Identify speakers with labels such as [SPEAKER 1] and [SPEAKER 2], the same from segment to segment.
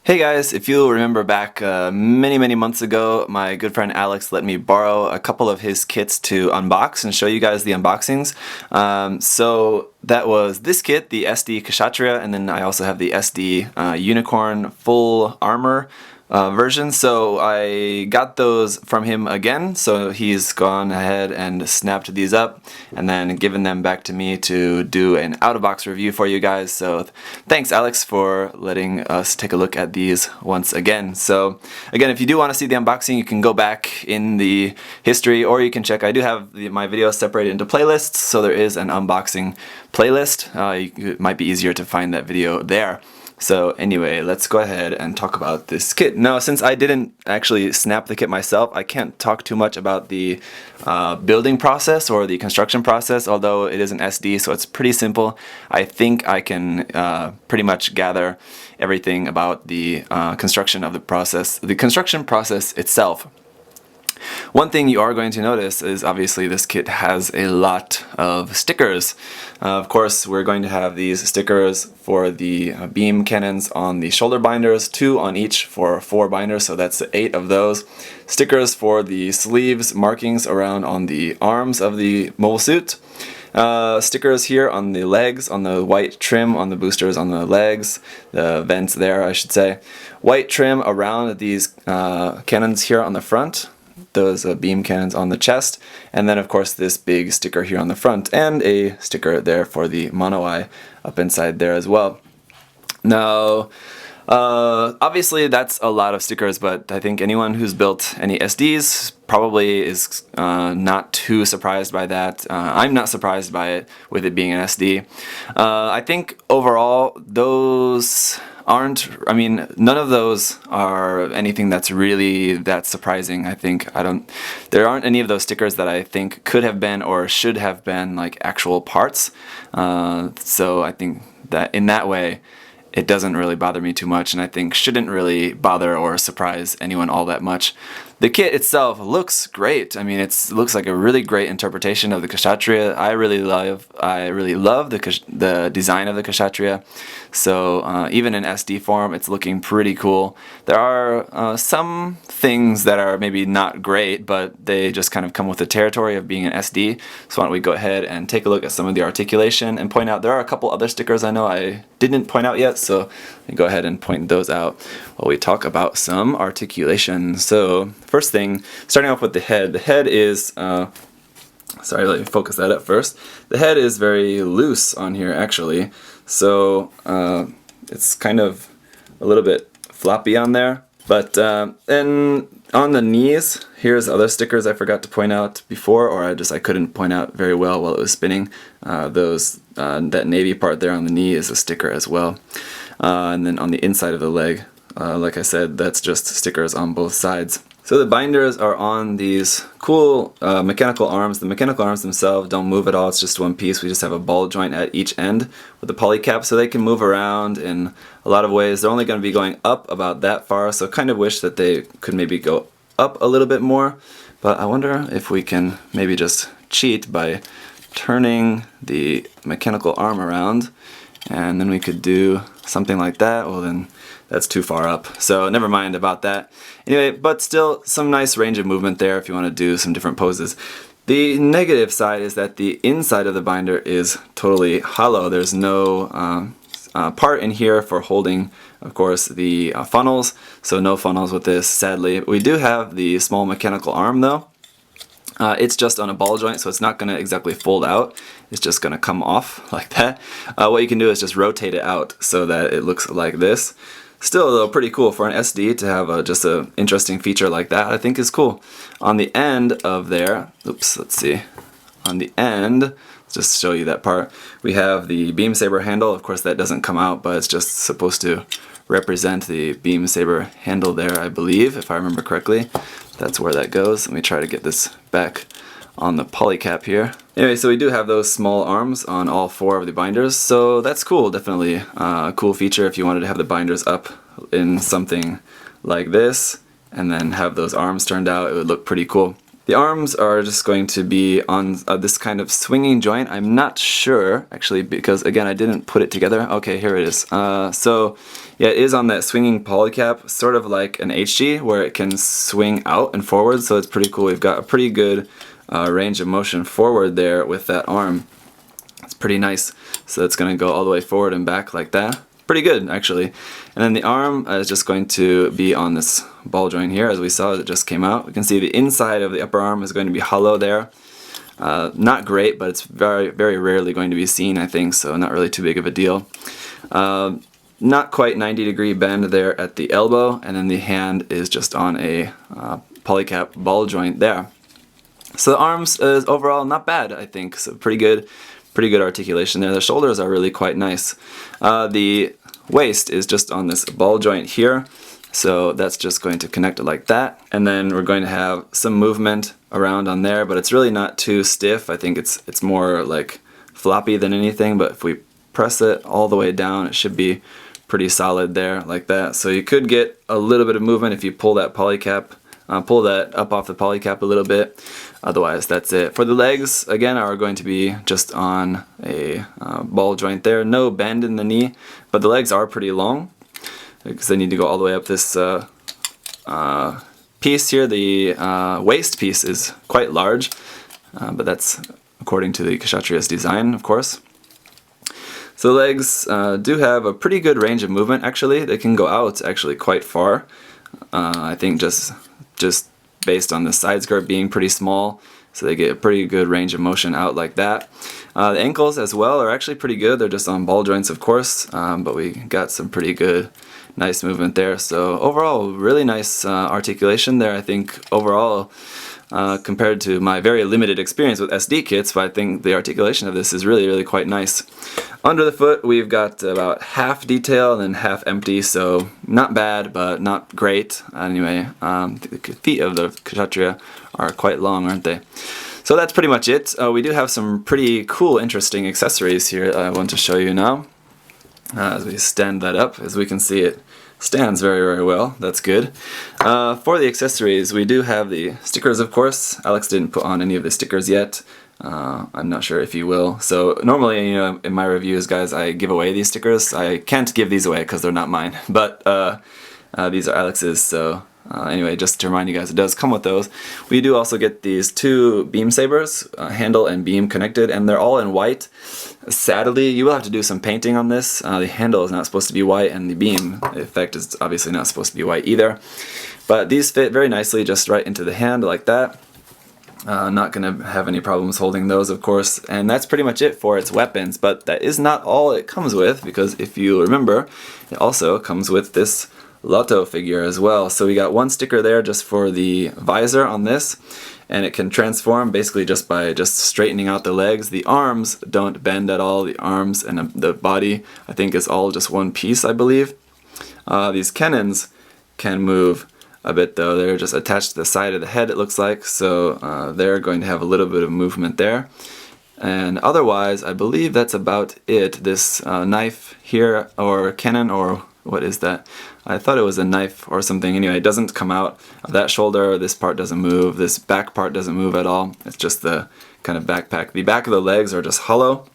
[SPEAKER 1] Hey guys, if you'll remember back many months ago, my good friend Alex let me borrow a couple of his kits to unbox and show you guys the unboxings. So that was this kit, the SD Kshatriya, and then I also have the SD Unicorn Full Armor version. So I got those from him again, so he's gone ahead and snapped these up and then given them back to me to do an out-of-box review for you guys. So thanks Alex for letting us take a look at these once again. So again, if you do want to see the unboxing, you can go back in the history, or you can check, I do have my videos separated into playlists, so there is an unboxing playlist. It might be easier to find that video there. So anyway, let's go ahead and talk about this kit. Now, since I didn't actually snap the kit myself, I can't talk too much about the building process or the construction process, although it is an SD, so it's pretty simple. I think I can pretty much gather everything about the construction process itself. One thing you are going to notice is obviously this kit has a lot of stickers. Of course, we're going to have these stickers for the beam cannons on the shoulder binders, 2 on each for 4 binders, so that's 8 of those. Stickers for the sleeves, markings around on the arms of the mobile suit. Stickers here on the legs, on the white trim on the boosters on the legs, the vents there I should say. White trim around these cannons here on the front. Those beam cannons on the chest, and then of course this big sticker here on the front, and a sticker there for the mono eye up inside there as well. Now, obviously that's a lot of stickers, but I think anyone who's built any SDs probably is not too surprised by that. I'm not surprised by it, with it being an SD. I think overall those none of those are anything that's really that surprising. There aren't any of those stickers that I think could have been or should have been like actual parts. So I think that in that way, it doesn't really bother me too much, and I think shouldn't really bother or surprise anyone all that much. The kit itself looks great. I mean, it looks like a really great interpretation of the Kshatriya. I really love the design of the Kshatriya. So even in SD form, it's looking pretty cool. There are some things that are maybe not great, but they just kind of come with the territory of being an SD. So why don't we go ahead and take a look at some of the articulation and point out, there are a couple other stickers I know I didn't point out yet, so let me go ahead and point those out while we talk about some articulation. So first thing, starting off with the head. The head is, sorry, let me focus that up first. The head is very loose on here actually, so it's kind of a little bit floppy on there. But then on the knees, here's other stickers I forgot to point out before, or I couldn't point out very well while it was spinning. That navy part there on the knee is a sticker as well. And then on the inside of the leg, like I said, that's just stickers on both sides. So the binders are on these cool mechanical arms. The mechanical arms themselves don't move at all, it's just one piece. We just have a ball joint at each end with a polycap, so they can move around in a lot of ways. They're only going to be going up about that far, so kind of wish that they could maybe go up a little bit more. But I wonder if we can maybe just cheat by turning the mechanical arm around, and then we could do something like that. Well, then that's too far up, so never mind about that. Anyway, but still some nice range of movement there if you want to do some different poses. The negative side is that the inside of the binder is totally hollow. There's no part in here for holding, of course, the funnels, so no funnels with this, sadly. We do have the small mechanical arm though. It's just on a ball joint, so it's not going to exactly fold out. It's just going to come off like that. What you can do is just rotate it out so that it looks like this. Still, though, pretty cool for an SD to have just an interesting feature like that, I think is cool. On the end of there, oops, let's see. On the end, let's just show you that part. We have the beam saber handle. Of course, that doesn't come out, but it's just supposed to represent the beam saber handle there, I believe, if I remember correctly. That's where that goes. Let me try to get this back on the polycap here. Anyway, so we do have those small arms on all 4 of the binders, so that's cool, definitely a cool feature if you wanted to have the binders up in something like this and then have those arms turned out. It would look pretty cool. The arms are just going to be on this kind of swinging joint. I'm not sure, actually, because again, I didn't put it together. Okay, here it is. So yeah, it is on that swinging polycap, sort of like an HG, where it can swing out and forward, so it's pretty cool. We've got a pretty good range of motion forward there with that arm. It's pretty nice. So it's going to go all the way forward and back like that. Pretty good, actually. And then the arm is just going to be on this ball joint here, as we saw, it just came out. We can see the inside of the upper arm is going to be hollow there. Not great, but it's very, very rarely going to be seen, I think, so not really too big of a deal. Not quite 90-degree bend there at the elbow, and then the hand is just on a polycap ball joint there. So the arms is overall not bad, I think, so pretty good articulation there. The shoulders are really quite nice. The waist is just on this ball joint here, so that's just going to connect it like that, and then we're going to have some movement around on there, but it's really not too stiff. I think it's more like floppy than anything, but if we press it all the way down, it should be pretty solid there like that. So you could get a little bit of movement if you pull that polycap, pull that up off the polycap a little bit. Otherwise, that's it. For the legs, again, are going to be just on a ball joint there. No bend in the knee, but the legs are pretty long because they need to go all the way up this piece here. The waist piece is quite large, but that's according to the Kshatriya's design, of course. So the legs do have a pretty good range of movement, actually. They can go out actually quite far. I think just based on the side skirt being pretty small, so they get a pretty good range of motion out like that. The ankles as well are actually pretty good. They're just on ball joints, of course, but we got some pretty good, nice movement there. So overall, really nice articulation there. I think overall, compared to my very limited experience with SD kits, but I think the articulation of this is really, really quite nice. Under the foot, we've got about half detail and then half empty, so not bad, but not great. Anyway, the feet of the Kshatriya are quite long, aren't they? So that's pretty much it. We do have some pretty cool, interesting accessories here I want to show you now. As we stand that up, as we can see, it stands very, very well. That's good. For the accessories, we do have the stickers, of course. Alex didn't put on any of the stickers yet. I'm not sure if he will. So normally, you know, in my reviews, guys, I give away these stickers. I can't give these away because they're not mine, but these are Alex's. So anyway, just to remind you guys, it does come with those. We do also get these two beam sabers, handle and beam connected, and they're all in white. Sadly, you will have to do some painting on this. The handle is not supposed to be white, and the beam effect is obviously not supposed to be white either. But these fit very nicely just right into the hand like that. Not going to have any problems holding those, of course, and that's pretty much it for its weapons, but that is not all it comes with, because if you remember, it also comes with this Lotto figure as well. So we got one sticker there just for the visor on this, and it can transform basically just by straightening out the legs. The arms don't bend at all. The arms and the body, I think, is all just one piece, I believe. These cannons can move a bit, though. They're just attached to the side of the head, it looks like, so they're going to have a little bit of movement there. And otherwise, I believe that's about it. This knife here, or cannon, or what is that? I thought it was a knife or something. Anyway, it doesn't come out of that shoulder. This part doesn't move. This back part doesn't move at all. It's just the kind of backpack. The back of the legs are just hollow.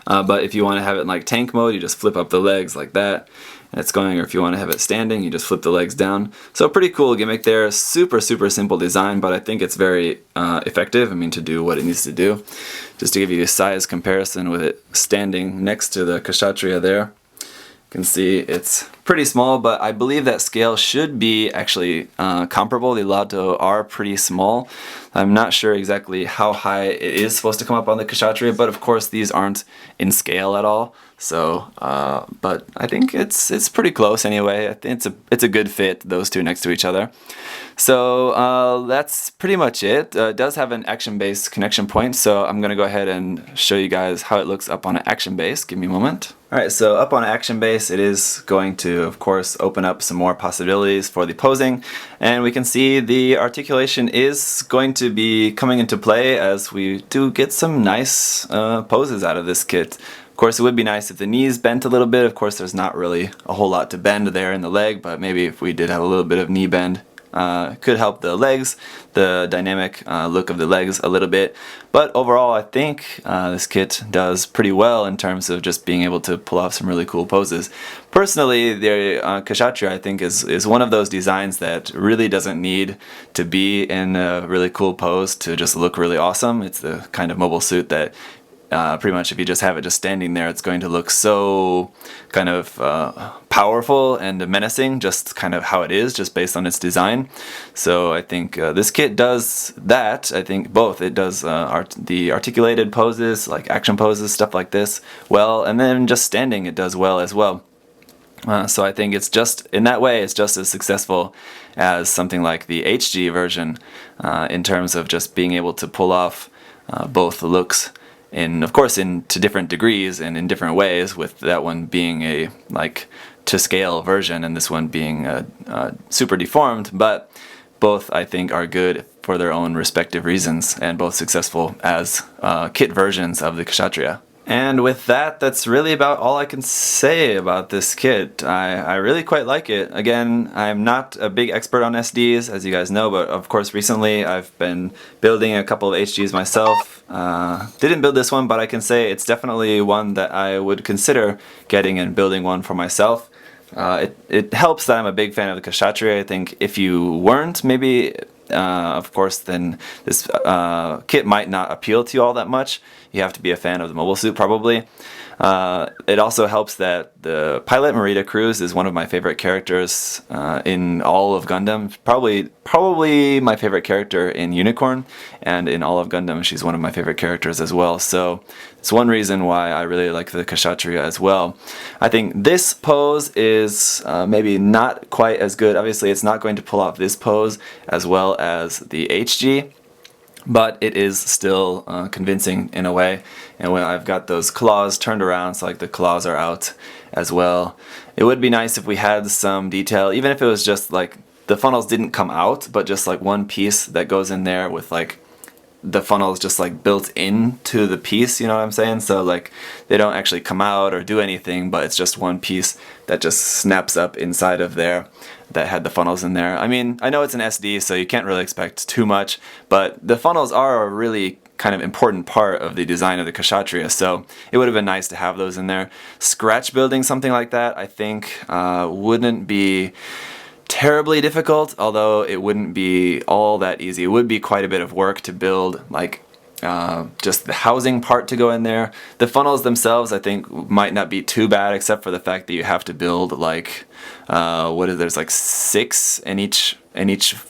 [SPEAKER 1] But if you want to have it in like tank mode, you just flip up the legs like that, and it's going. Or if you want to have it standing, you just flip the legs down. So pretty cool gimmick there. Super, super simple design, but I think it's very effective. I mean, to do what it needs to do. Just to give you a size comparison with it standing next to the Kshatriya there. You can see it's pretty small, but I believe that scale should be actually comparable. The Lotto are pretty small. I'm not sure exactly how high it is supposed to come up on the Kshatriya, but of course these aren't in scale at all. So, but I think it's pretty close anyway. I think it's a good fit, those two next to each other. So that's pretty much it. It does have an action-based connection point, so I'm going to go ahead and show you guys how it looks up on an action base. Give me a moment. Alright, so up on action base, it is going to, of course, open up some more possibilities for the posing, and we can see the articulation is going to be coming into play as we do get some nice poses out of this kit. Of course, it would be nice if the knees bent a little bit. Of course, there's not really a whole lot to bend there in the leg, but maybe if we did have a little bit of knee bend, Could help the legs, the dynamic look of the legs a little bit. But overall, I think this kit does pretty well in terms of just being able to pull off some really cool poses. Personally, the Kshatriya, I think, is one of those designs that really doesn't need to be in a really cool pose to just look really awesome. It's the kind of mobile suit that pretty much if you just have it just standing there, it's going to look so kind of powerful and menacing, just kind of how it is, just based on its design. So I think this kit does that. I think both. It does the articulated poses, like action poses, stuff like this, well, and then just standing it does well as well. So I think it's just, in that way, it's just as successful as something like the HG version in terms of just being able to pull off both looks. And of course, to different degrees and in different ways, with that one being a to scale version and this one being super deformed, but both I think are good for their own respective reasons and both successful as kit versions of the Kshatriya. And with that, that's really about all I can say about this kit. I really quite like it. Again, I'm not a big expert on SDs, as you guys know, but of course recently I've been building a couple of HGs myself. Didn't build this one, but I can say it's definitely one that I would consider getting and building one for myself. It helps that I'm a big fan of the Kshatriya. I think if you weren't, maybe of course, then this kit might not appeal to you all that much. You have to be a fan of the mobile suit, probably. It also helps that the pilot Marita Cruz is one of my favorite characters in all of Gundam. Probably my favorite character in Unicorn, and in all of Gundam she's one of my favorite characters as well. So it's one reason why I really like the Kshatriya as well. I think this pose is maybe not quite as good. Obviously it's not going to pull off this pose as well as the HG, but it is still convincing in a way. And when I've got those claws turned around, so like the claws are out as well. It would be nice if we had some detail, even if it was just like the funnels didn't come out, but just like one piece that goes in there with like the funnels just like built into the piece, you know what I'm saying? So like they don't actually come out or do anything, but it's just one piece that just snaps up inside of there that had the funnels in there. I mean, I know it's an SD, so you can't really expect too much, but the funnels are a really kind of important part of the design of the Kshatriya, so it would have been nice to have those in there. Scratch building something like that, I think, wouldn't be terribly difficult, although it wouldn't be all that easy. It would be quite a bit of work to build, like just the housing part to go in there. The funnels themselves, I think, might not be too bad, except for the fact that you have to build like there's like 6 in each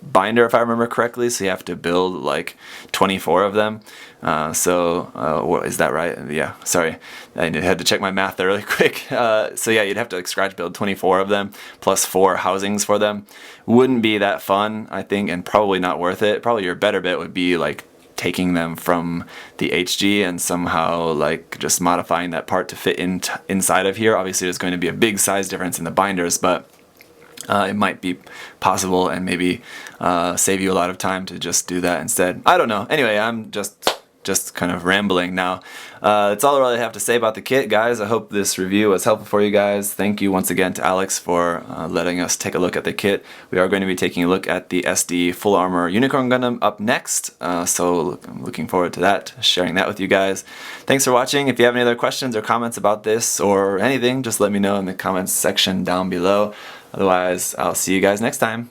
[SPEAKER 1] binder, if I remember correctly. So you have to build like 24 of them. Is that right? Yeah, sorry, I had to check my math there really quick. So yeah, you'd have to like scratch build 24 of them plus 4 housings for them. Wouldn't be that fun, I think, and probably not worth it. Probably your better bet would be like taking them from the HG and somehow like just modifying that part to fit inside of here. Obviously there's going to be a big size difference in the binders, but it might be possible and maybe save you a lot of time to just do that instead. I don't know. Anyway, I'm just kind of rambling now. That's all I really have to say about the kit, guys. I hope this review was helpful for you guys. Thank you once again to Alex for letting us take a look at the kit. We are going to be taking a look at the SD Full Armor Unicorn Gundam up next, so I'm looking forward to that, sharing that with you guys. Thanks for watching. If you have any other questions or comments about this or anything, just let me know in the comments section down below. Otherwise, I'll see you guys next time.